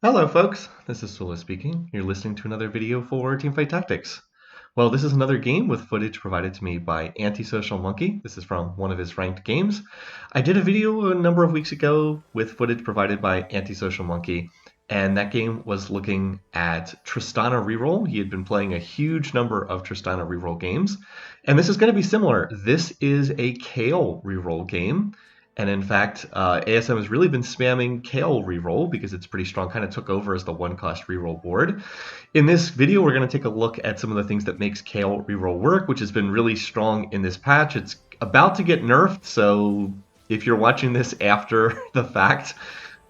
Hello folks, this is Sula speaking. You're listening to another video for Teamfight Tactics. Well, this is another game with footage provided to me by Antisocialmunky. This is from one of his ranked games. I did a video a number of weeks ago with footage provided by Antisocialmunky, and that game was looking at Tristana Reroll. He had been playing a huge number of Tristana Reroll games, and this is going to be similar. This is a Kayle Reroll game. And in fact, ASM has really been spamming Kayle reroll because it's pretty strong, kind of took over as the one-cost reroll board. In this video, we're going to take a look at some of the things that makes Kayle reroll work, which has been really strong in this patch. It's about to get nerfed, so if you're watching this after the fact,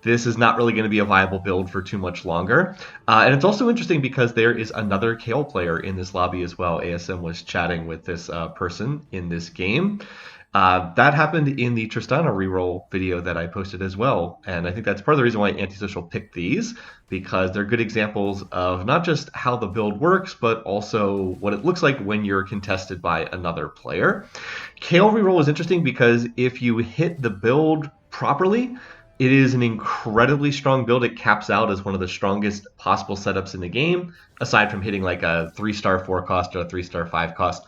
this is not really going to be a viable build for too much longer. And it's also interesting because there is another Kayle player in this lobby as well. ASM was chatting with this person in this game. That happened in the Tristana reroll video that I posted as well, and I think that's part of the reason why Antisocial picked these, because they're good examples of not just how the build works, but also what it looks like when you're contested by another player. Kayle reroll is interesting because if you hit the build properly, it is an incredibly strong build. It caps out as one of the strongest possible setups in the game, aside from hitting like a 3-star 4 cost or a 3-star 5 cost.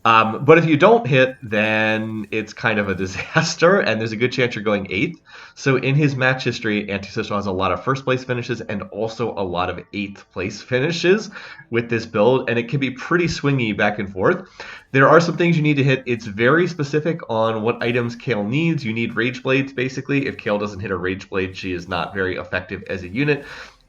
But if you don't hit, then it's kind of a disaster, and there's a good chance you're going 8th. So in his match history, Antisocial has a lot of first place finishes and also a lot of 8th place finishes with this build, and it can be pretty swingy back and forth. There are some things you need to hit. It's very specific on what items Kayle needs. You need Rage Blades, basically. If Kayle doesn't hit a Rage Blade, she is not very effective as a unit.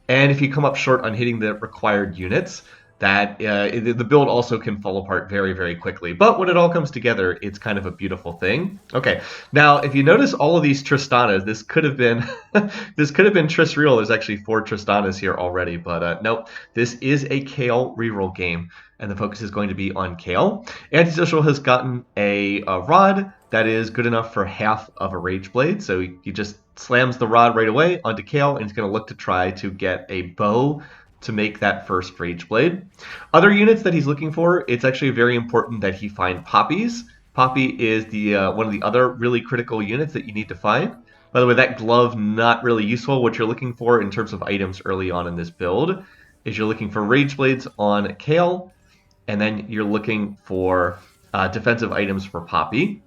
And if you come up short on hitting the required units, that the build also can fall apart very, very quickly. But when it all comes together, it's kind of a beautiful thing. Okay, now if you notice all of these Tristanas, this could have been Trist Reroll. There's actually 4 Tristanas here already, but nope. This is a Kayle reroll game, and the focus is going to be on Kayle. Antisocial has gotten a rod that is good enough for half of a Rage Blade, so he just slams the rod right away onto Kayle, and he's going to look to try to get a bow to make that first Rage Blade. Other units that he's looking for, it's actually very important that he find Poppies. Poppy is the one of the other really critical units that you need to find. By the way, that glove, not really useful. What you're looking for in terms of items early on in this build is you're looking for Rage Blades on Kayle, and then you're looking for defensive items for Poppy.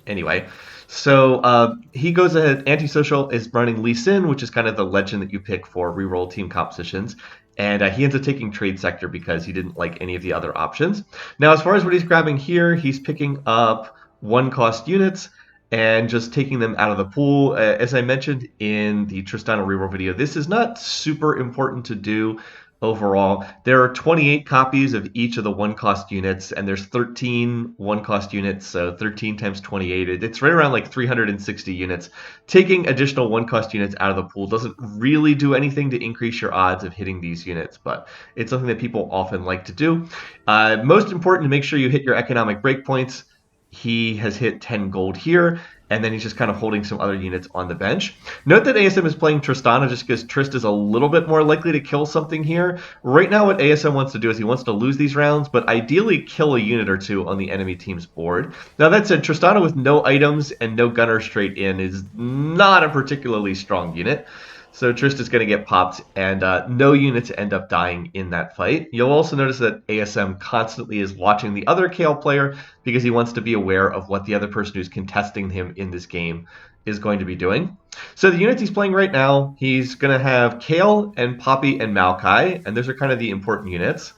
Anyway, so he goes ahead. Antisocial is running Lee Sin, which is kind of the legend that you pick for reroll team compositions. And he ends up taking Trade Sector because he didn't like any of the other options. Now, as far as what he's grabbing here, he's picking up 1-cost units and just taking them out of the pool. As I mentioned in the Tristana reroll video, this is not super important to do. Overall, there are 28 copies of each of the 1-cost units, and there's 13 1-cost units, so 13 times 28. It's right around like 360 units. Taking additional 1-cost units out of the pool doesn't really do anything to increase your odds of hitting these units, but it's something that people often like to do. Most important to make sure you hit your economic breakpoints. He has hit 10 gold here, and then he's just kind of holding some other units on the bench. Note that ASM is playing Tristana just because Trist is a little bit more likely to kill something here. Right now what ASM wants to do is he wants to lose these rounds, but ideally kill a unit or 2 on the enemy team's board. Now that said, Tristana with no items and no gunner straight in is not a particularly strong unit. So Trist is going to get popped, and no units end up dying in that fight. You'll also notice that ASM constantly is watching the other Kayle player because he wants to be aware of what the other person who's contesting him in this game is going to be doing. So the units he's playing right now, he's going to have Kayle and Poppy and Maokai, and those are kind of the important units.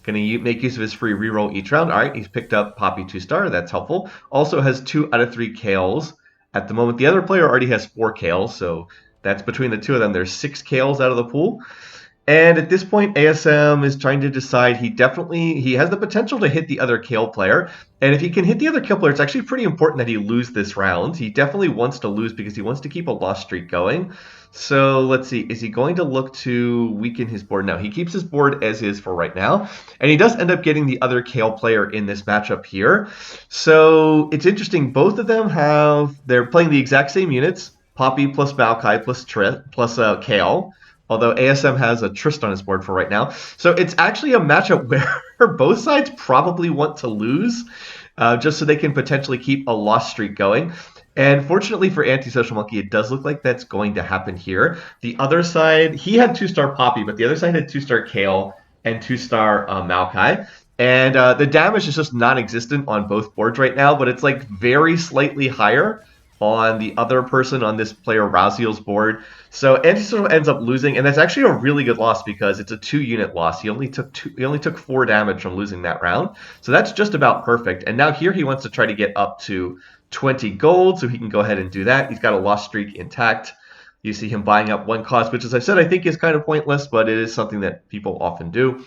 Going to make use of his free reroll each round. All right, he's picked up Poppy 2-star. That's helpful. Also has 2 out of 3 Kayles. At the moment, the other player already has 4 Kayles, so that's between the 2 of them. There's 6 Kayles out of the pool. And at this point, ASM is trying to decide he has the potential to hit the other Kayle player. And if he can hit the other Kayle player, it's actually pretty important that he lose this round. He definitely wants to lose because he wants to keep a loss streak going. So let's see. Is he going to look to weaken his board? No, he keeps his board as is for right now. And he does end up getting the other Kayle player in this matchup here. So it's interesting. Both of them they're playing the exact same units. Poppy plus Maokai plus Kayle, although ASM has a Trist on his board for right now. So it's actually a matchup where both sides probably want to lose, just so they can potentially keep a loss streak going. And fortunately for Antisocial Monkey, it does look like that's going to happen here. The other side, he had 2-star Poppy, but the other side had 2-star Kayle and 2-star Maokai. And the damage is just non-existent on both boards right now, but it's like very slightly higher on the other person on this player Raziel's board. So Antisocial ends up losing, and that's actually a really good loss because it's a 2-unit loss. He only took 4 damage from losing that round. So that's just about perfect. And now here he wants to try to get up to 20 gold, so he can go ahead and do that. He's got a loss streak intact. You see him buying up 1 cost, which, as I said, I think is kind of pointless, but it is something that people often do.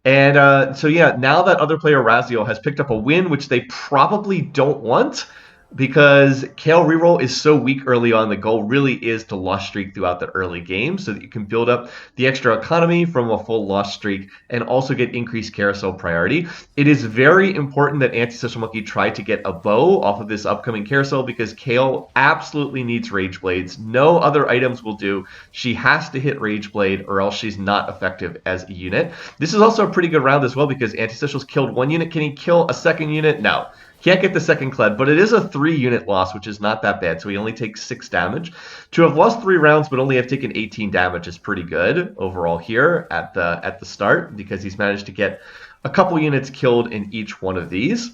And so, yeah, now that other player Raziel has picked up a win, which they probably don't want, because Kayle Reroll is so weak early on. The goal really is to loss streak throughout the early game so that you can build up the extra economy from a full loss streak and also get increased carousel priority. It is very important that Antisocial Monkey try to get a bow off of this upcoming carousel because Kayle absolutely needs Rage Blades. No other items will do. She has to hit Rage Blade or else she's not effective as a unit. This is also a pretty good round as well because Antisocial's killed 1 unit. Can he kill a second unit? No. Can't get the second Kled, but it is a 3-unit loss, which is not that bad. So he only takes 6 damage. To have lost 3 rounds but only have taken 18 damage is pretty good overall here at the start because he's managed to get a couple units killed in each one of these.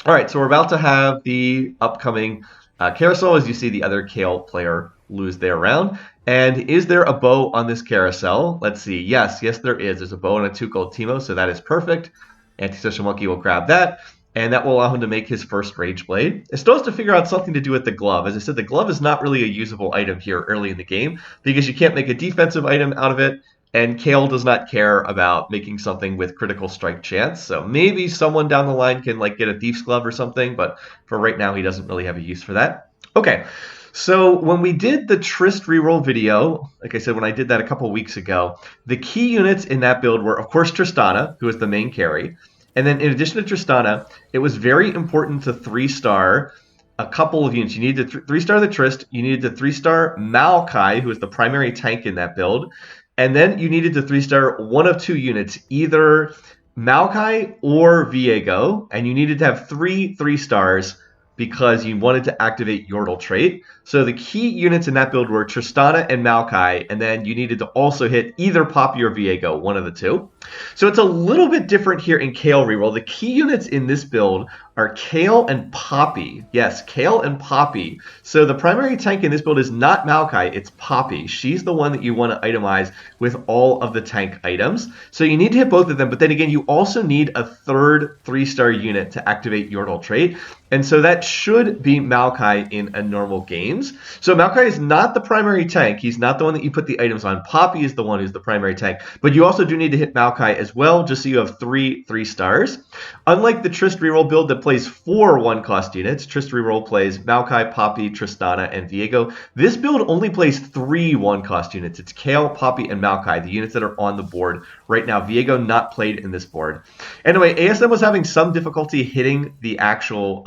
All right, so we're about to have the upcoming carousel as you see the other Kayle player lose their round. And is there a bow on this carousel? Let's see. Yes, there is. There's a bow and a 2 gold Teemo, so that is perfect. Antisocial Monkey will grab that. And that will allow him to make his first Rage Blade. It still has to figure out something to do with the glove. As I said, the glove is not really a usable item here early in the game because you can't make a defensive item out of it, and Kayle does not care about making something with critical strike chance. So maybe someone down the line can like get a Thief's Glove or something, but for right now he doesn't really have a use for that. Okay, so when we did the Trist reroll video, like I said, when I did that a couple weeks ago, the key units in that build were, of course, Tristana, who is the main carry. And then in addition to Tristana, it was very important to 3-star a couple of units. You needed to 3-star the Trist. You needed to 3-star Maokai, who is the primary tank in that build. And then you needed to 3-star one of 2 units, either Maokai or Viego. And you needed to have 3 3-stars because you wanted to activate Yordle trait. So the key units in that build were Tristana and Maokai, and then you needed to also hit either Poppy or Viego, one of the 2. So it's a little bit different here in Kayle Reroll. The key units in this build are Kayle and Poppy. Yes, Kayle and Poppy. So the primary tank in this build is not Maokai, it's Poppy. She's the one that you want to itemize with all of the tank items. So you need to hit both of them, but then again, you also need a third 3-star unit to activate Yordle trait. And so that should be Maokai in a normal games. So Maokai is not the primary tank. He's not the one that you put the items on. Poppy is the one who's the primary tank. But you also do need to hit Maokai as well, just so you have 3 3-stars. Unlike the Trist reroll build that plays 4 1-cost units, Trist reroll plays Maokai, Poppy, Tristana, and Viego. This build only plays 3 1-cost units. It's Kayle, Poppy, and Maokai, the units that are on the board right now. Viego not played in this board. Anyway, ASM was having some difficulty hitting the actual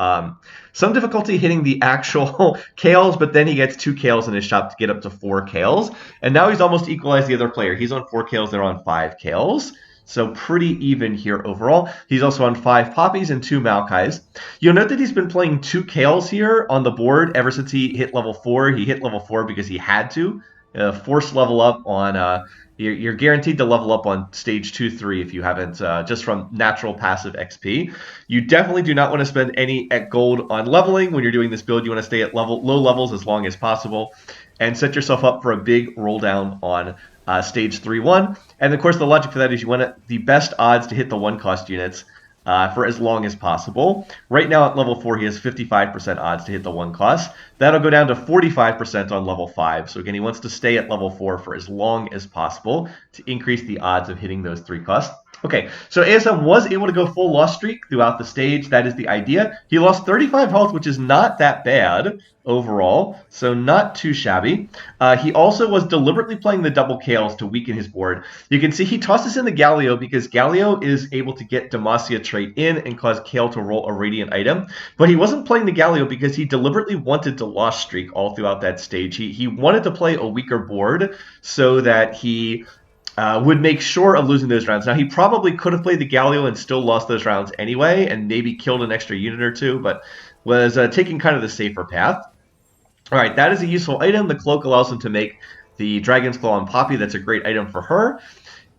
Kayles, but then he gets 2 Kayles in his shop to get up to 4 Kayles. And now he's almost equalized the other player. He's on 4 Kayles, they're on 5 Kayles. So pretty even here overall. He's also on 5 Poppies and 2 Maokais. You'll note that he's been playing 2 Kayles here on the board ever since he hit level 4. He hit level 4 because he had to. Force level up on... You're guaranteed to level up on stage 2, 3 if you haven't, just from natural passive XP. You definitely do not want to spend any gold on leveling when you're doing this build. You want to stay at low levels as long as possible and set yourself up for a big roll down on stage 3, 1. And of course, the logic for that is you want the best odds to hit the 1-cost units for as long as possible. Right now at level 4, he has 55% odds to hit the 1-cost. That'll go down to 45% on level 5. So again, he wants to stay at level 4 for as long as possible to increase the odds of hitting those 3 costs. Okay, so ASM was able to go full loss streak throughout the stage. That is the idea. He lost 35 health, which is not that bad overall, so not too shabby. He also was deliberately playing the double Kayles to weaken his board. You can see he tosses in the Galio because Galio is able to get Demacia trait in and cause Kayle to roll a Radiant item, but he wasn't playing the Galio because he deliberately wanted to loss streak all throughout that stage. He wanted to play a weaker board so that he would make sure of losing those rounds. Now, he probably could have played the Galio and still lost those rounds anyway and maybe killed an extra unit or 2, but was taking kind of the safer path. All right, that is a useful item. The cloak allows him to make the Dragon's Claw on Poppy. That's a great item for her.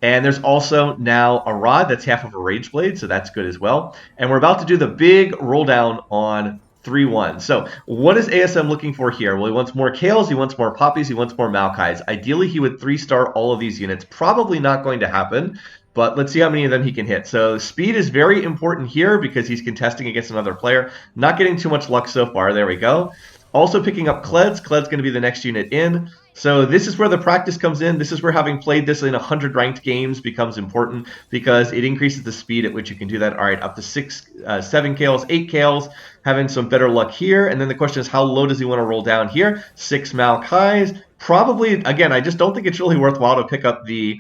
And there's also now a rod that's half of a Rage Blade, so that's good as well. And we're about to do the big roll down on 3-1. So what is ASM looking for here? Well, he wants more Kayles, he wants more Poppies, he wants more Maokais. Ideally, he would 3-star all of these units. Probably not going to happen, but let's see how many of them he can hit. So speed is very important here because he's contesting against another player. Not getting too much luck so far. There we go. Also picking up Kleds. Kled's going to be the next unit in. So this is where the practice comes in. This is where having played this in 100 ranked games becomes important because it increases the speed at which you can do that. All right, up to 7 Kales, 8 Kales, having some better luck here. And then the question is, how low does he want to roll down here? 6 Maokais. Probably, again, I just don't think it's really worthwhile to pick up the...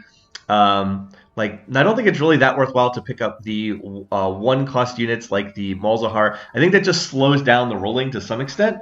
I don't think it's really that worthwhile to pick up the one-cost units like the Malzahar. I think that just slows down the rolling to some extent.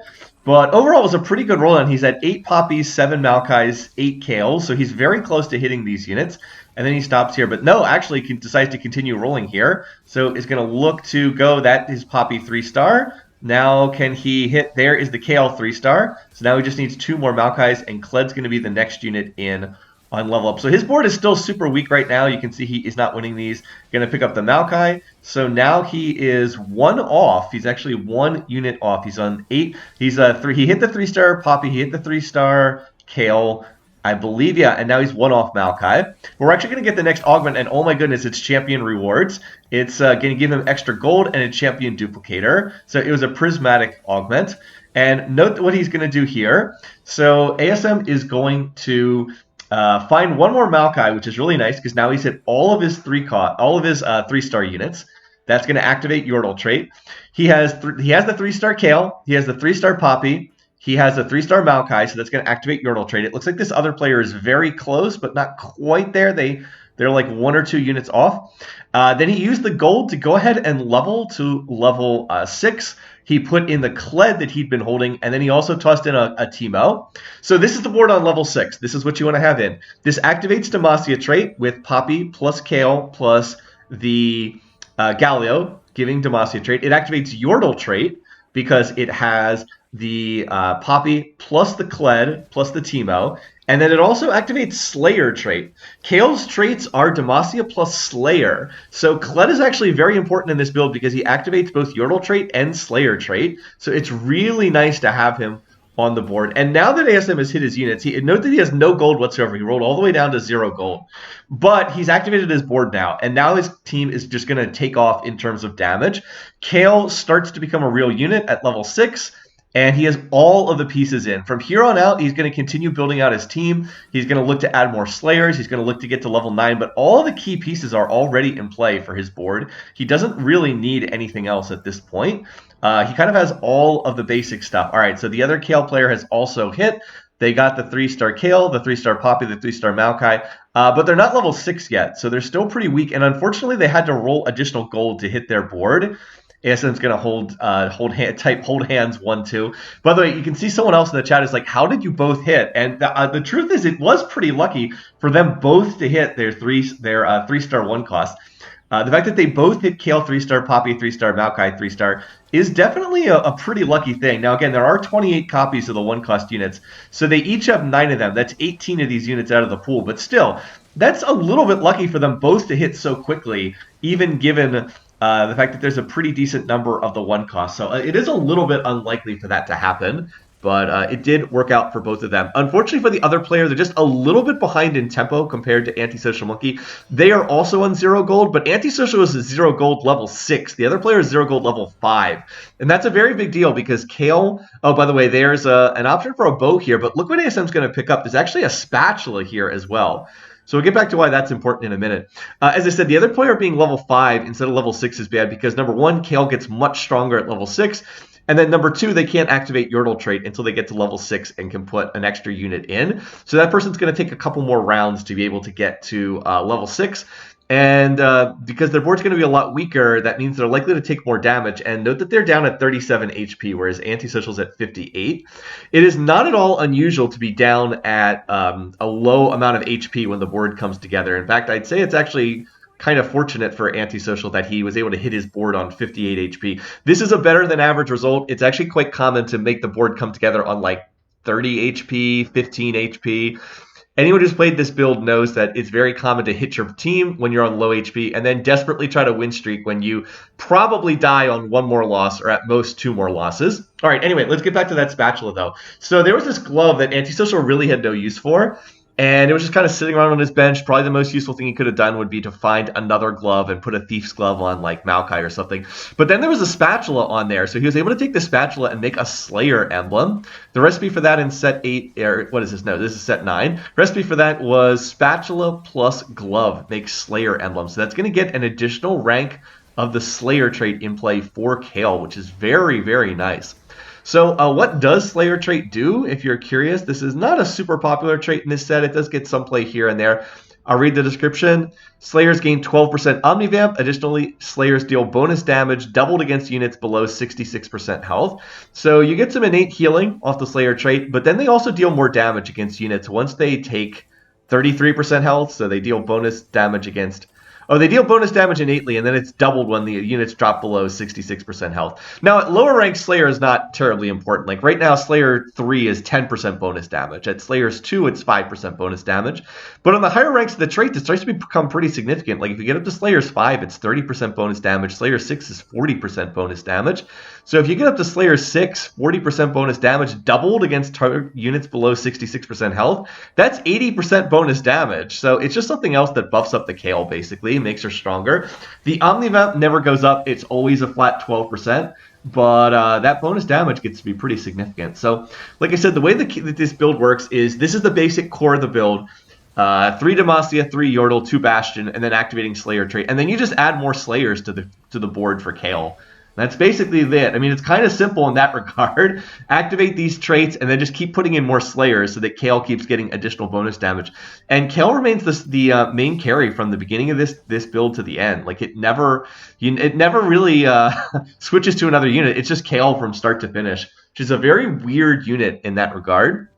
But overall, it was a pretty good roll-down. He's at 8 Poppies, 7 Maokais, 8 Kales, so he's very close to hitting these units. And then he stops here. But no, actually, he decides to continue rolling here. So is going to look to go. That is Poppy 3-star. Now can he hit? There is the Kayle 3-star. So now he just needs 2 more Maokais, and Kled's going to be the next unit in on level up. So his board is still super weak right now. You can see he is not winning these. Going to pick up the Maokai. So now he is 1 off. He's actually 1 unit off. He's on 8. He's 3. He hit the 3-star Poppy. He hit the 3-star Kayle, I believe. Yeah, and now he's 1 off Maokai. We're actually going to get the next augment, and oh my goodness, it's champion rewards. It's going to give him extra gold and a champion duplicator. So it was a prismatic augment. And note what he's going to do here. So ASM is going to find 1 more Maokai, which is really nice because now he's hit all of his 3-star units. That's going to activate Yordle trait. He has the 3-star Kayle. He has the 3-star Poppy. He has a 3-star Maokai, so that's going to activate Yordle trait. It looks like this other player is very close, but not quite there. They're like 1 or 2 units off. Then he used the gold to go ahead and level to level 6. He put in the Kled that he'd been holding, and then he also tossed in a Teemo. So this is the board on level 6. This is what you want to have in. This activates Demacia trait with Poppy plus Kayle plus the Galio, giving Demacia trait. It activates Yordle trait because it has the Poppy plus the Kled plus the Teemo. And then it also activates Slayer trait. Kayle's traits are Demacia plus Slayer. So Kled is actually very important in this build because he activates both Yordle trait and Slayer trait. So it's really nice to have him on the board. And now that ASM has hit his units, note that he has no gold whatsoever. He rolled all the way down to 0 gold. But he's activated his board now, and now his team is just going to take off in terms of damage. Kayle starts to become a real unit at level 6. And he has all of the pieces in. From here on out, he's going to continue building out his team. He's going to look to add more Slayers. He's going to look to get to level 9. But all the key pieces are already in play for his board. He doesn't really need anything else at this point. He kind of has all of the basic stuff. All right, so the other Kayle player has also hit. They got the 3-star Kayle, the 3-star Poppy, the 3-star Maokai. But they're not level 6 yet, so they're still pretty weak. And unfortunately, they had to roll additional gold to hit their board. ASM's going to type hold hands 1, 2. By the way, you can see someone else in the chat is like, how did you both hit? And the truth is, it was pretty lucky for them both to hit their 3-star 1 cost. The fact that they both hit Kayle 3-star, Poppy 3-star, Maokai 3-star is definitely a pretty lucky thing. Now, again, there are 28 copies of the 1-cost units, so they each have 9 of them. That's 18 of these units out of the pool. But still, that's a little bit lucky for them both to hit so quickly, even given the fact that there's a pretty decent number of the 1 cost. So it is a little bit unlikely for that to happen, but it did work out for both of them. Unfortunately for the other player, they're just a little bit behind in tempo compared to Antisocialmunky. They are also on 0 gold, but Antisocial is 0 gold level 6. The other player is 0 gold level 5. And that's a very big deal because Kayle, oh, by the way, there's an option for a bow here, but look what ASM's going to pick up. There's actually a spatula here as well. So we'll get back to why that's important in a minute. As I said, the other player being level 5 instead of level 6 is bad because, number 1, Kayle gets much stronger at level 6. And then, number 2, they can't activate Yordle trait until they get to level 6 and can put an extra unit in. So that person's going to take a couple more rounds to be able to get to level 6. And because their board's going to be a lot weaker, that means they're likely to take more damage. And note that they're down at 37 HP, whereas Antisocial's at 58. It is not at all unusual to be down at a low amount of HP when the board comes together. In fact, I'd say it's actually kind of fortunate for Antisocial that he was able to hit his board on 58 HP. This is a better than average result. It's actually quite common to make the board come together on like 30 HP, 15 HP. Anyone who's played this build knows that it's very common to hit your team when you're on low HP and then desperately try to win streak when you probably die on one more loss or at most two more losses. All right, anyway, let's get back to that spatula though. So there was this glove that Antisocial really had no use for. And it was just kind of sitting around on his bench. Probably the most useful thing he could have done would be to find another glove and put a thief's glove on like Maokai or something. But then there was a spatula on there. So he was able to take the spatula and make a Slayer emblem. The recipe for that in set 8, or what is this? No, this is set 9. Recipe for that was spatula plus glove makes Slayer emblem. So that's going to get an additional rank of the Slayer trait in play for Kayle, which is very, very nice. So what does Slayer trait do? If you're curious, this is not a super popular trait in this set. It does get some play here and there. I'll read the description. Slayers gain 12% Omnivamp. Additionally, Slayers deal bonus damage doubled against units below 66% health. So you get some innate healing off the Slayer trait, but then they also deal more damage against units once they take 33% health. So they deal bonus damage against... Oh, they deal bonus damage innately, and then it's doubled when the units drop below 66% health. Now, at lower rank, Slayer is not terribly important. Like right now, Slayer 3 is 10% bonus damage. At Slayers 2, it's 5% bonus damage. But on the higher ranks of the trait, it starts to become pretty significant. Like if you get up to Slayers 5, it's 30% bonus damage. Slayer 6 is 40% bonus damage. So if you get up to Slayer 6, 40% bonus damage doubled against units below 66% health, that's 80% bonus damage. So it's just something else that buffs up the Kayle, basically, makes her stronger. The Omnivamp never goes up. It's always a flat 12%. But that bonus damage gets to be pretty significant. So, like I said, the way that this build works is this is the basic core of the build. 3 Demacia, 3 Yordle, 2 Bastion, and then activating Slayer trait. And then you just add more Slayers to the board for Kayle. That's basically it. I mean, it's kind of simple in that regard. Activate these traits and then just keep putting in more Slayers so that Kayle keeps getting additional bonus damage. And Kayle remains the main carry from the beginning of this build to the end. Like it never really switches to another unit. It's just Kayle from start to finish, which is a very weird unit in that regard.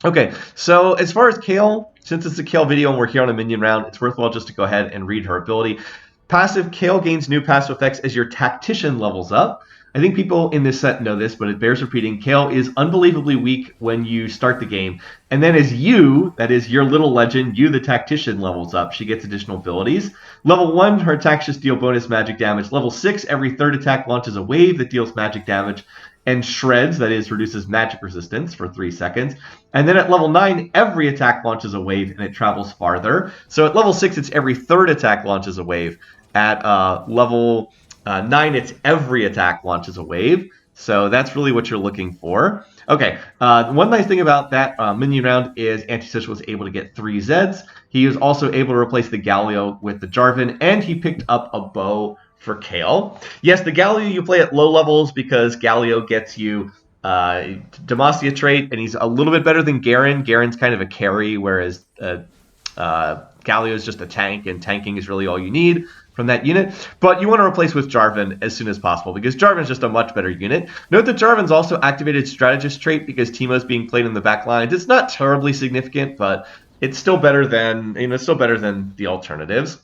Okay, so as far as Kayle, since it's a Kayle video and we're here on a minion round, it's worthwhile just to go ahead and read her ability. Passive, Kayle gains new passive effects as your Tactician levels up. I think people in this set know this, but it bears repeating. Kayle is unbelievably weak when you start the game. And then as you, that is your little legend, you the Tactician levels up. She gets additional abilities. Level 1, her attacks just deal bonus magic damage. Level 6, every third attack launches a wave that deals magic damage. And Shreds, that is, reduces magic resistance for 3 seconds. And then at level 9, every attack launches a wave and it travels farther. So at level 6, it's every third attack launches a wave. At level 9, it's every attack launches a wave. So that's really what you're looking for. Okay, one nice thing about that minion round is Antisocial was able to get 3 Zeds. He was also able to replace the Galio with the Jarvan, and he picked up a bow for Kayle. Yes, the Galio you play at low levels because Galio gets you Demacia trait, and he's a little bit better than Garen. Garen's kind of a carry, whereas Galio is just a tank, and tanking is really all you need from that unit. But you want to replace with Jarvan as soon as possible because Jarvan's just a much better unit. Note that Jarvan's also activated Strategist trait because Teemo's being played in the back lines. It's not terribly significant, but it's still better than the alternatives.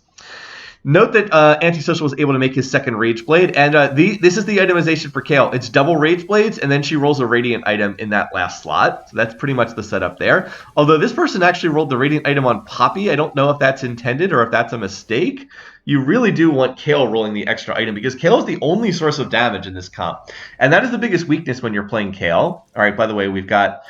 Note that Antisocial was able to make his second Rage Blade, and this is the itemization for Kayle. It's double Rage Blades, and then she rolls a Radiant item in that last slot. So that's pretty much the setup there. Although this person actually rolled the Radiant item on Poppy. I don't know if that's intended or if that's a mistake. You really do want Kayle rolling the extra item because Kayle is the only source of damage in this comp. And that is the biggest weakness when you're playing Kayle. All right, by the way, we've got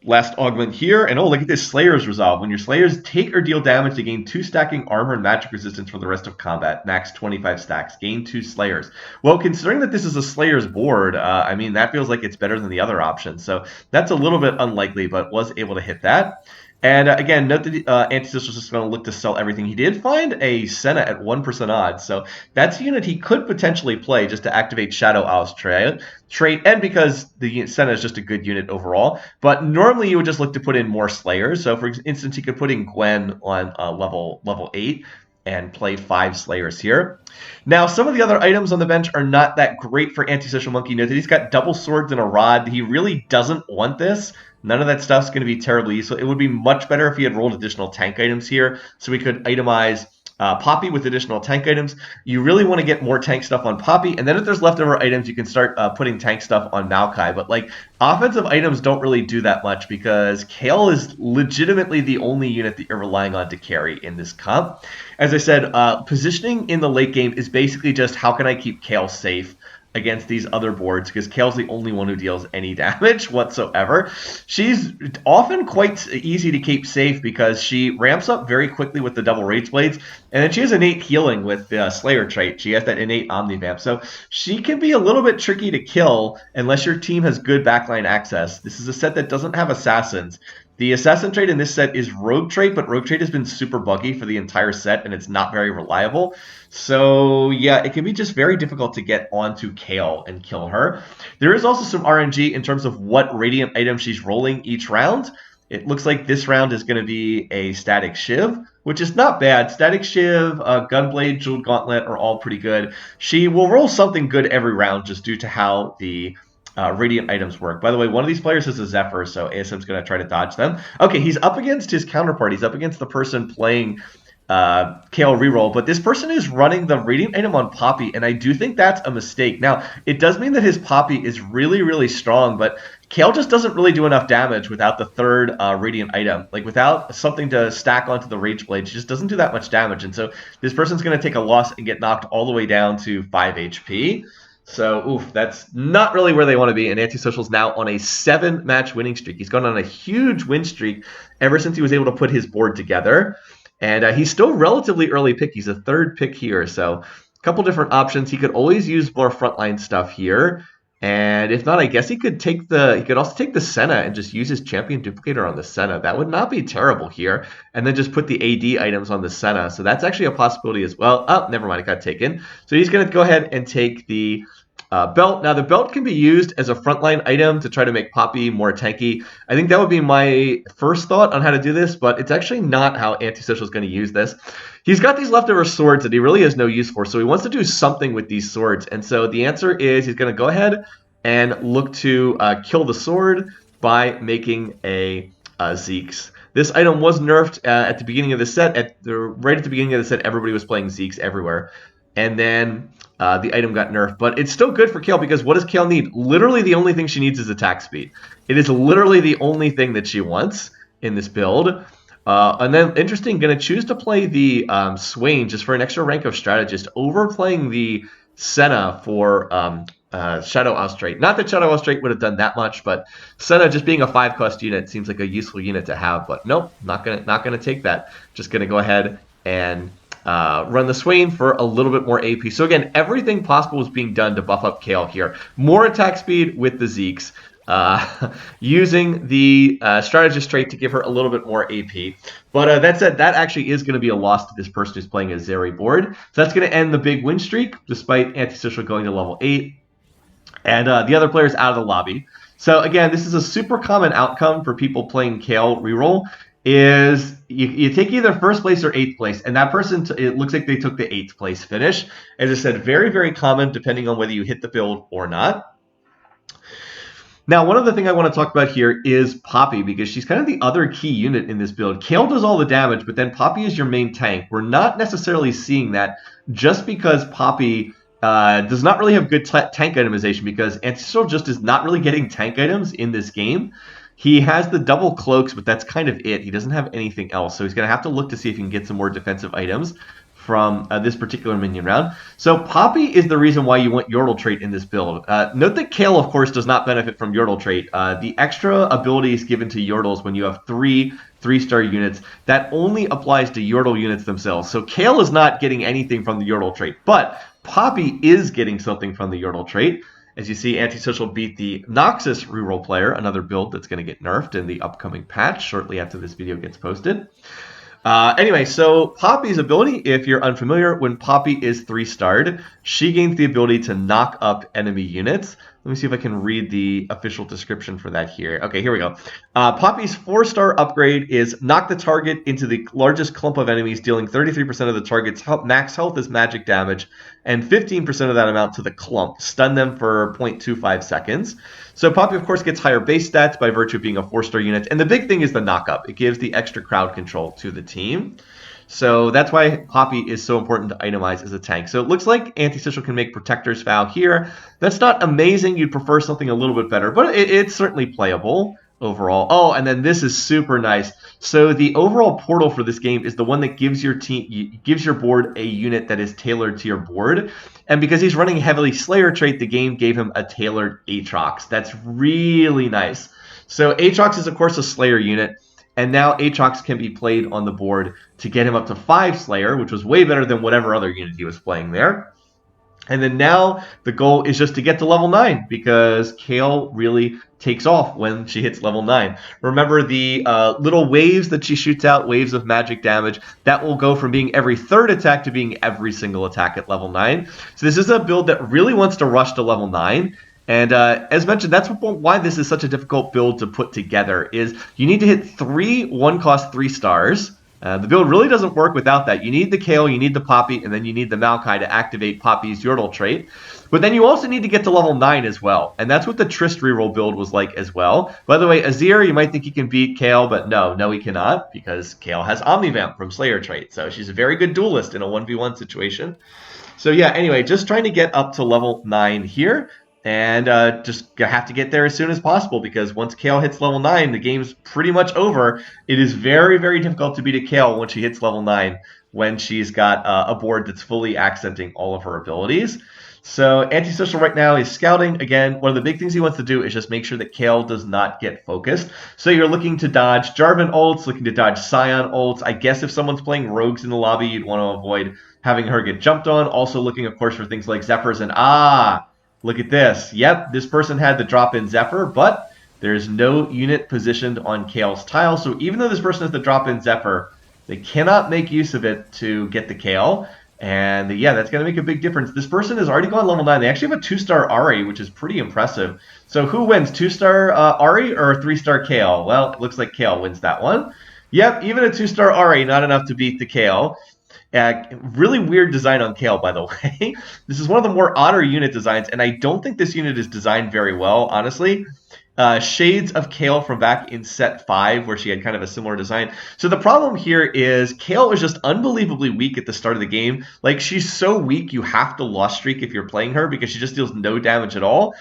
last augment here, and oh, look at this Slayer's Resolve. When your Slayers take or deal damage, they gain 2 stacking armor and magic resistance for the rest of combat. Max 25 stacks. Gain 2 Slayers. Well, considering that this is a Slayer's board, I mean, that feels like it's better than the other options. So that's a little bit unlikely, but was able to hit that. And again, note that Antisocial is just going to look to sell everything. He did find a Senna at 1% odds, so that's a unit he could potentially play just to activate Shadow Owl's trait, and because the Senna is just a good unit overall. But normally you would just look to put in more Slayers. So for instance, he could put in Gwen on level 8 and play 5 Slayers here. Now, some of the other items on the bench are not that great for Antisocialmunky. Note that he's got double swords and a rod. He really doesn't want this. None of that stuff's going to be terribly useful. It would be much better if he had rolled additional tank items here, so we could itemize Poppy with additional tank items. You really want to get more tank stuff on Poppy, and then if there's leftover items, you can start putting tank stuff on Maokai. But like offensive items don't really do that much because Kayle is legitimately the only unit that you're relying on to carry in this comp. As I said, positioning in the late game is basically just how can I keep Kayle safe against these other boards, because Kayle's the only one who deals any damage whatsoever. She's often quite easy to keep safe because she ramps up very quickly with the double Rage Blades, and then she has innate healing with the Slayer trait. She has that innate Omnivamp, so she can be a little bit tricky to kill unless your team has good backline access. This is a set that doesn't have Assassins. The Assassin trait in this set is Rogue trait, but Rogue trait has been super buggy for the entire set, and it's not very reliable. So, yeah, it can be just very difficult to get onto Kayle and kill her. There is also some RNG in terms of what Radiant item she's rolling each round. It looks like this round is going to be a Static Shiv, which is not bad. Static Shiv, Gunblade, Jeweled Gauntlet are all pretty good. She will roll something good every round just due to how the Radiant items work. By the way, one of these players is a Zephyr, so ASM's going to try to dodge them. Okay, he's up against his counterpart. He's up against the person playing Kayle Reroll, but this person is running the Radiant item on Poppy, and I do think that's a mistake. Now, it does mean that his Poppy is really, really strong, but Kayle just doesn't really do enough damage without the third Radiant item. Like, without something to stack onto the Rage Blade, she just doesn't do that much damage, and so this person's going to take a loss and get knocked all the way down to 5 HP. So, oof, that's not really where they want to be. And Antisocial's now on a 7-match winning streak. He's gone on a huge win streak ever since he was able to put his board together. And he's still relatively early pick. He's a 3rd pick here. So, a couple different options. He could always use more frontline stuff here. And if not, I guess he could also take the Senna and just use his champion duplicator on the Senna. That would not be terrible here. And then just put the AD items on the Senna. So that's actually a possibility as well. Oh, never mind, it got taken. So he's going to go ahead and take the belt. Now, the belt can be used as a frontline item to try to make Poppy more tanky. I think that would be my first thought on how to do this, but it's actually not how Antisocial is going to use this. He's got these leftover swords that he really has no use for, so he wants to do something with these swords. And so the answer is he's going to go ahead and look to kill the sword by making a Zeke's. This item was nerfed at the beginning of the set. Right at the beginning of the set, everybody was playing Zeke's everywhere. And then the item got nerfed. But it's still good for Kayle because what does Kayle need? Literally the only thing she needs is attack speed. It is literally the only thing that she wants in this build. And then, interesting, going to choose to play the Swain just for an extra rank of strategist over playing the Senna for Shadow Austrate. Not that Shadow Austrate would have done that much, but Senna just being a 5-cost unit seems like a useful unit to have. But nope, not gonna take that. Just going to go ahead and run the Swain for a little bit more AP. So again, everything possible is being done to buff up Kayle here. More attack speed with the Zeke's. Using the strategist trait to give her a little bit more AP. But that said, that actually is going to be a loss to this person who's playing a Zeri board. So that's going to end the big win streak, despite Antisocial going to level 8. And the other player's out of the lobby. So again, this is a super common outcome for people playing Kayle Reroll, is you take either 1st place or 8th place, and that person, it looks like they took the 8th place finish. As I said, very, very common depending on whether you hit the build or not. Now, one other thing I want to talk about here is Poppy, because she's kind of the other key unit in this build. Kayle does all the damage, but then Poppy is your main tank. We're not necessarily seeing that just because Poppy does not really have good tank itemization, because Antisocial just is not really getting tank items in this game. He has the double cloaks, but that's kind of it. He doesn't have anything else, so he's going to have to look to see if he can get some more defensive items from this particular minion round. So Poppy is the reason why you want Yordle trait in this build. Note that Kayle, of course, does not benefit from Yordle trait. The extra abilities given to Yordles when you have 3-star units, that only applies to Yordle units themselves. So Kayle is not getting anything from the Yordle trait, but Poppy is getting something from the Yordle trait. As you see, Antisocial beat the Noxus reroll player, another build that's going to get nerfed in the upcoming patch shortly after this video gets posted. Anyway, so Poppy's ability, if you're unfamiliar, when Poppy is 3-starred, she gains the ability to knock up enemy units. Let me see if I can read the official description for that here. Okay, here we go. Poppy's 4-star upgrade is knock the target into the largest clump of enemies, dealing 33% of the target's max health as magic damage, and 15% of that amount to the clump. Stun them for 0.25 seconds. So Poppy, of course, gets higher base stats by virtue of being a 4-star unit. And the big thing is the knock-up. It gives the extra crowd control to the team. So that's why Poppy is so important to itemize as a tank. So it looks like Antisocial can make Protector's Vow here. That's not amazing. You'd prefer something a little bit better, but it's certainly playable overall. Oh, and then this is super nice. So the overall portal for this game is the one that gives your board a unit that is tailored to your board. And because he's running heavily Slayer trait, the game gave him a tailored Aatrox. That's really nice. So Aatrox is of course a Slayer unit. And now Aatrox can be played on the board to get him up to 5 Slayer, which was way better than whatever other unit he was playing there. And then now the goal is just to get to level 9 because Kayle really takes off when she hits level 9. Remember the little waves that she shoots out, waves of magic damage, that will go from being every third attack to being every single attack at level 9. So this is a build that really wants to rush to level 9. And as mentioned, that's why this is such a difficult build to put together, is you need to hit 3 1-cost 3 stars. The build really doesn't work without that. You need the Kayle, you need the Poppy, and then you need the Maokai to activate Poppy's Yordle trait. But then you also need to get to level 9 as well. And that's what the Trist reroll build was like as well. By the way, Azir, you might think he can beat Kayle, but no, he cannot, because Kayle has Omnivamp from Slayer trait. So she's a very good duelist in a 1v1 situation. So yeah, anyway, just trying to get up to level 9 here. And just have to get there as soon as possible because once Kayle hits level 9, the game's pretty much over. It is very, very difficult to beat a Kayle once she hits level 9 when she's got a board that's fully accenting all of her abilities. So Antisocial right now is scouting. Again, one of the big things he wants to do is just make sure that Kayle does not get focused. So you're looking to dodge Jarvan ults, looking to dodge Scion ults. I guess if someone's playing rogues in the lobby, you'd want to avoid having her get jumped on. Also looking, of course, for things like Zephyrs and look at this. Yep, this person had the drop-in Zephyr, but there's no unit positioned on Kayle's tile. So even though this person has the drop-in Zephyr, they cannot make use of it to get the Kayle. And yeah, that's going to make a big difference. This person has already gone level 9. They actually have a 2-star Ahri, which is pretty impressive. So who wins, 2-star Ahri or 3-star Kayle? Well, it looks like Kayle wins that one. Yep, even a 2-star Ahri, not enough to beat the Kayle. Really weird design on Kayle, by the way. This is one of the more odder unit designs, and I don't think this unit is designed very well, honestly. Shades of Kayle from back in set 5, where she had kind of a similar design. So the problem here is Kayle is just unbelievably weak at the start of the game. Like, she's so weak, you have to loss streak if you're playing her, because she just deals no damage at all.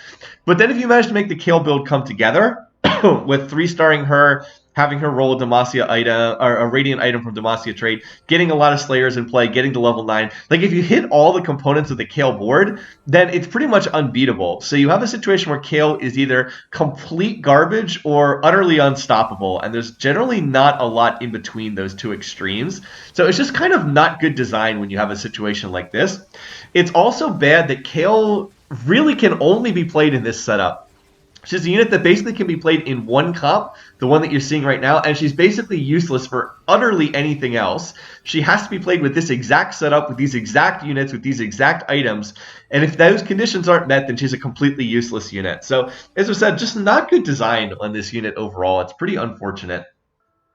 But then if you manage to make the Kayle build come together, with 3-starring her, having her roll a Demacia item or a Radiant item from Demacia trade, getting a lot of Slayers in play, getting to level 9. Like, if you hit all the components of the Kayle board, then it's pretty much unbeatable. So you have a situation where Kayle is either complete garbage or utterly unstoppable, and there's generally not a lot in between those two extremes. So it's just kind of not good design when you have a situation like this. It's also bad that Kayle really can only be played in this setup. She's a unit that basically can be played in one comp, the one that you're seeing right now, and she's basically useless for utterly anything else. She has to be played with this exact setup, with these exact units, with these exact items, and if those conditions aren't met, then she's a completely useless unit. So, as I said, just not good design on this unit overall. It's pretty unfortunate.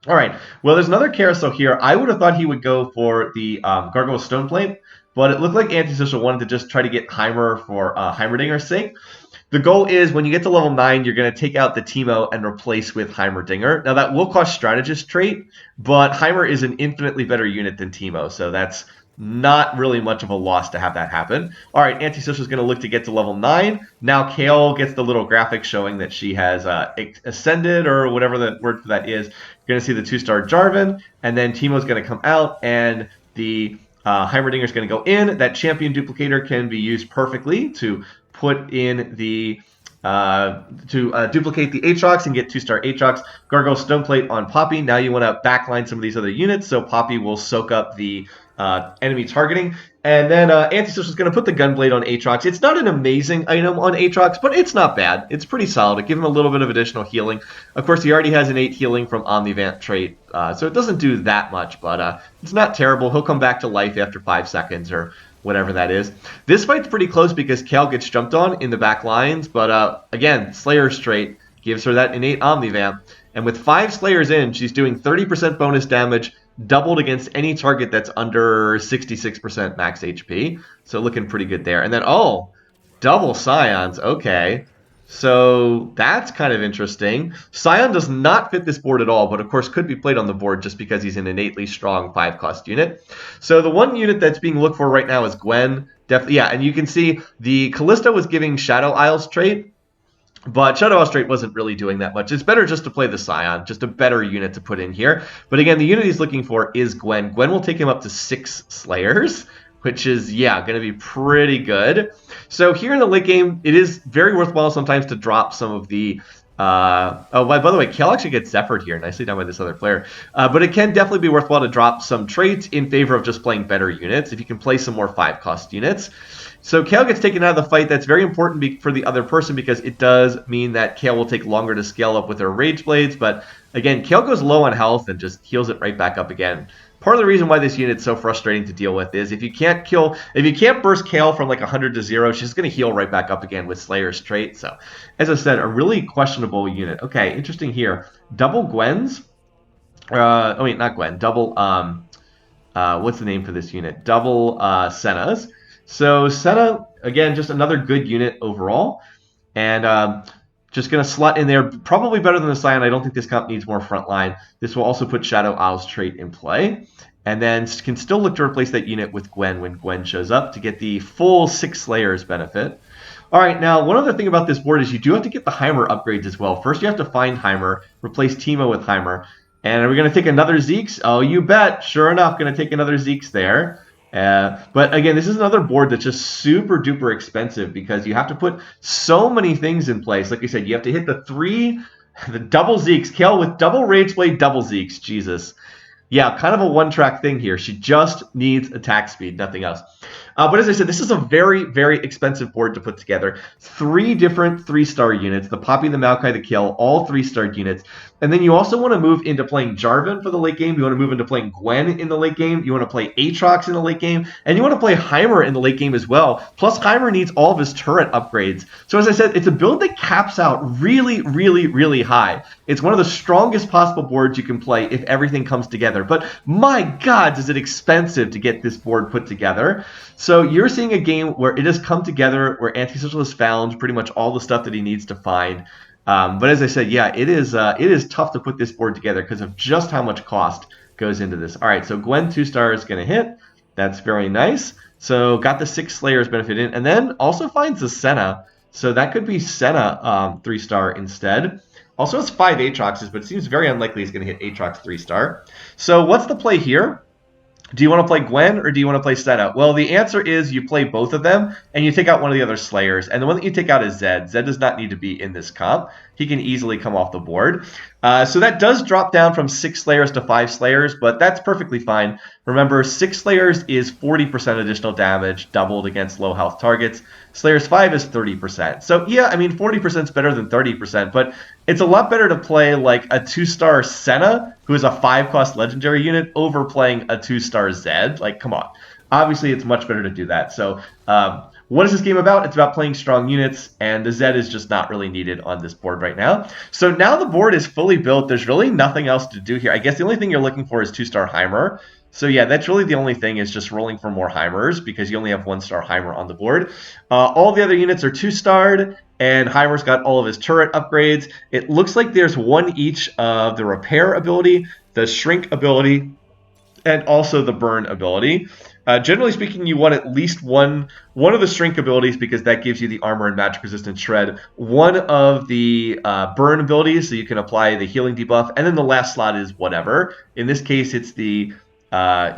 All right, well, there's another carousel here. I would have thought he would go for the Gargoyle Stoneplate, but it looked like Antisocial wanted to just try to get Heimer for Heimerdinger's sake. The goal is when you get to level 9, you're going to take out the Teemo and replace with Heimerdinger. Now, that will cost Strategist trait, but Heimer is an infinitely better unit than Teemo, so that's not really much of a loss to have that happen. All right, Antisocial is going to look to get to level 9. Now, Kayle gets the little graphic showing that she has ascended, or whatever the word for that is. You're going to see the 2-star Jarvan, and then Teemo's going to come out, and the Heimerdinger is going to go in. That champion duplicator can be used perfectly to put in the duplicate the Aatrox and get 2-star Aatrox. Gargoyle Stoneplate on Poppy. Now you want to backline some of these other units, so Poppy will soak up the enemy targeting. And then Antisocial is going to put the Gunblade on Aatrox. It's not an amazing item on Aatrox, but it's not bad. It's pretty solid. It gives him a little bit of additional healing. Of course, he already has an 8 healing from Omnivamp trait, so it doesn't do that much, but it's not terrible. He'll come back to life after 5 seconds or whatever that is. This fight's pretty close because Kayle gets jumped on in the back lines, but again, Slayer's trait gives her that innate Omnivamp, and with 5 Slayers in, she's doing 30% bonus damage, doubled against any target that's under 66% max HP, so looking pretty good there. And then, double Scions, okay. So that's kind of interesting. Scion does not fit this board at all, but of course could be played on the board just because he's an innately strong 5-cost unit. So the one unit that's being looked for right now is Gwen. Definitely, yeah, and you can see the Callisto was giving Shadow Isles trait, but Shadow Isles trait wasn't really doing that much. It's better just to play the Scion, just a better unit to put in here. But again, the unit he's looking for is Gwen. Gwen will take him up to 6 Slayers, which is, yeah, going to be pretty good. So here in the late game, it is very worthwhile sometimes to drop some of the... oh, by the way, Kayle actually gets Zephyred here. Nicely done by this other player. But it can definitely be worthwhile to drop some traits in favor of just playing better units if you can play some more 5-cost units. So Kayle gets taken out of the fight. That's very important for the other person because it does mean that Kayle will take longer to scale up with her Rage Blades. But again, Kayle goes low on health and just heals it right back up again. Part of the reason why this unit's so frustrating to deal with is if you can't burst Kayle from like 100 to 0, she's going to heal right back up again with Slayer's trait. So, as I said, a really questionable unit. Okay, interesting here. Double Gwens. Oh wait, not Gwen. Double. What's the name for this unit? Double Sennas. So Senna, again, just another good unit overall. And just going to slot in there. Probably better than the Scion. I don't think this comp needs more frontline. This will also put Shadow Isles trait in play. And then can still look to replace that unit with Gwen when Gwen shows up to get the full 6 Slayers benefit. All right, now one other thing about this board is you do have to get the Heimer upgrades as well. First, you have to find Heimer, replace Teemo with Heimer. And are we going to take another Zeke's? Oh, you bet. Sure enough, going to take another Zeke's there. But again, this is another board that's just super duper expensive because you have to put so many things in place. Like I said, you have to hit the double Zeke's. Kayle with double Rage Blade, double Zeke's. Jesus. Yeah, kind of a one-track thing here. She just needs attack speed, nothing else. But as I said, this is a very, very expensive board to put together. 3 different 3-star units, the Poppy, the Maokai, the Kayle, all 3-star units. And then you also want to move into playing Jarvan for the late game. You want to move into playing Gwen in the late game. You want to play Aatrox in the late game. And you want to play Heimer in the late game as well. Plus, Heimer needs all of his turret upgrades. So as I said, it's a build that caps out really, really, really high. It's one of the strongest possible boards you can play if everything comes together. But my God, is it expensive to get this board put together. So you're seeing a game where it has come together, where Antisocial has found pretty much all the stuff that he needs to find. But as I said, yeah, it is tough to put this board together because of just how much cost goes into this. All right, so Gwen 2-star is going to hit. That's very nice. So got the 6 Slayers benefit in. And then also finds the Senna. So that could be Senna 3-star instead. Also has 5 Aatroxes, but it seems very unlikely he's going to hit Aatrox 3-star. So what's the play here? Do you want to play Gwen or do you want to play Senna? Well, the answer is you play both of them and you take out one of the other Slayers. And the one that you take out is Zed. Zed does not need to be in this comp. He can easily come off the board. So that does drop down from 6 Slayers to 5 Slayers, but that's perfectly fine. Remember, 6 Slayers is 40% additional damage doubled against low health targets. Slayers 5 is 30%. So yeah, I mean, 40% is better than 30%, but it's a lot better to play like a 2-star Senna, who is a 5-cost legendary unit, over playing a 2-star Zed. Like, come on. Obviously, it's much better to do that. So what is this game about? It's about playing strong units, and the Zed is just not really needed on this board right now. So now the board is fully built. There's really nothing else to do here. I guess the only thing you're looking for is 2-star Heimer. So yeah, that's really the only thing, is just rolling for more Heimers because you only have 1-star Heimer on the board. All the other units are 2-starred, and Heimer's got all of his turret upgrades. It looks like there's 1 each of the repair ability, the shrink ability, and also the burn ability. Generally speaking, you want at least one of the shrink abilities because that gives you the armor and magic resistant shred. One of the burn abilities, so you can apply the healing debuff, and then the last slot is whatever. In this case, it's the repair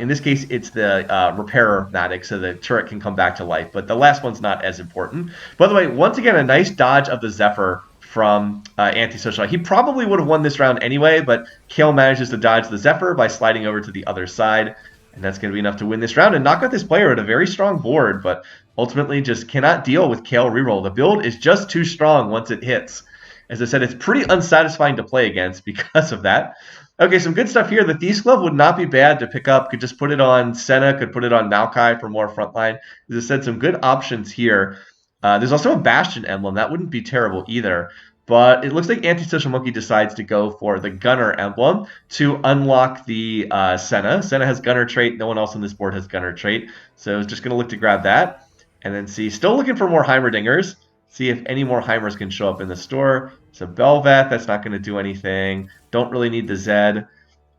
matic, so the turret can come back to life. But the last one's not as important. By the way, once again, a nice dodge of the Zephyr from Antisocial. He probably would have won this round anyway, but Kayle manages to dodge the Zephyr by sliding over to the other side. And that's going to be enough to win this round and knock out this player at a very strong board, but ultimately just cannot deal with Kayle reroll. The build is just too strong once it hits. As I said, it's pretty unsatisfying to play against because of that. Okay, some good stuff here. The Thieves Glove would not be bad to pick up. Could just put it on Senna, could put it on Maokai for more frontline. As I said, some good options here. There's also a Bastion emblem. That wouldn't be terrible either. But it looks like Antisocialmunky decides to go for the Gunner emblem to unlock the Senna. Senna has Gunner trait. No one else on this board has Gunner trait. So it's just going to look to grab that. And then see, still looking for more Heimerdingers. See if any more Heimers can show up in the store. So Belvath, that's not going to do anything. Don't really need the Zed.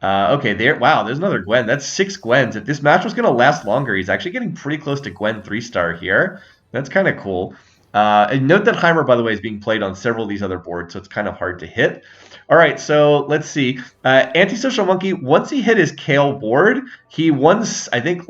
Okay, there. Wow, there's another Gwen. That's 6 Gwens. If this match was going to last longer, he's actually getting pretty close to Gwen 3-star here. That's kind of cool. And note that Heimer, by the way, is being played on several of these other boards, so it's kind of hard to hit. All right, so let's see. Antisocialmunky, once he hit his Kayle board, he won, I think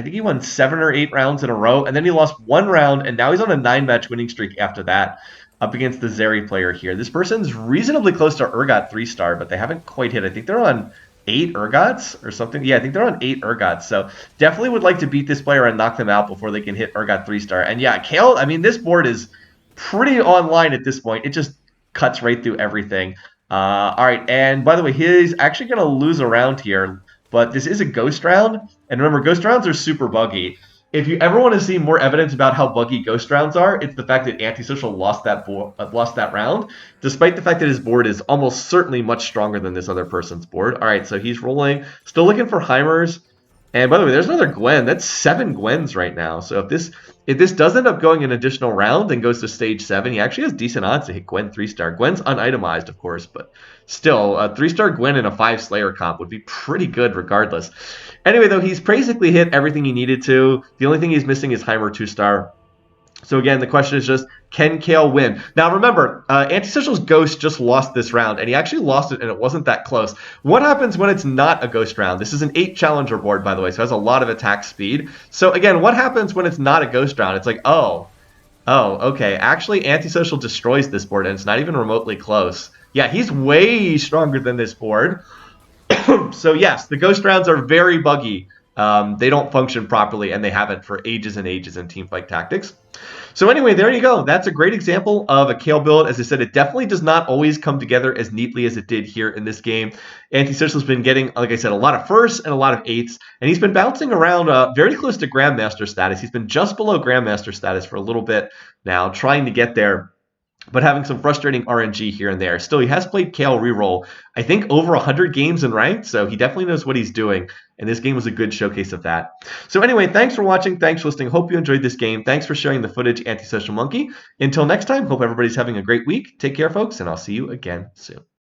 he won 7 or 8 rounds in a row, and then he lost 1 round, and now he's on a 9-match winning streak after that up against the Zeri player here. This person's reasonably close to Urgot 3-star, but they haven't quite hit. I think they're on 8 Urgots or something. Yeah, I think they're on 8 Urgots. So definitely would like to beat this player and knock them out before they can hit Urgot 3-star. And yeah, Kayle, I mean, this board is pretty online at this point. It just cuts right through everything. All right, and by the way, he's actually going to lose a round here, but this is a ghost round. And remember, ghost rounds are super buggy. If you ever want to see more evidence about how buggy ghost rounds are, it's the fact that Antisocial lost that round, despite the fact that his board is almost certainly much stronger than this other person's board. All right, so he's rolling, still looking for Heimers. And by the way, there's another Gwen. That's 7 Gwens right now. So if this does end up going an additional round and goes to stage 7, he actually has decent odds to hit Gwen 3-star. Gwen's unitemized, of course, but still, a 3-star Gwen in a 5 Slayer comp would be pretty good regardless. Anyway, though, he's basically hit everything he needed to. The only thing he's missing is Heimer 2-star. So again, the question is just, can Kayle win? Now remember, Antisocial's Ghost just lost this round, and he actually lost it, and it wasn't that close. What happens when it's not a Ghost round? This is an 8 challenger board, by the way, so it has a lot of attack speed. So again, what happens when it's not a Ghost round? It's like, oh, okay. Actually, Antisocial destroys this board, and it's not even remotely close. Yeah, he's way stronger than this board. So yes, the Ghost rounds are very buggy. They don't function properly, and they haven't for ages and ages in Teamfight Tactics. So anyway, there you go. That's a great example of a Kayle build. As I said, it definitely does not always come together as neatly as it did here in this game. Antisocial's been getting, like I said, a lot of firsts and a lot of 8s, and he's been bouncing around very close to Grandmaster status. He's been just below Grandmaster status for a little bit now, trying to get there, but having some frustrating RNG here and there. Still, he has played Kayle Reroll, I think, over 100 games in ranked, so he definitely knows what he's doing, and this game was a good showcase of that. So anyway, thanks for watching, thanks for listening, hope you enjoyed this game, thanks for sharing the footage, Antisocialmunky. Until next time, hope everybody's having a great week, take care folks, and I'll see you again soon.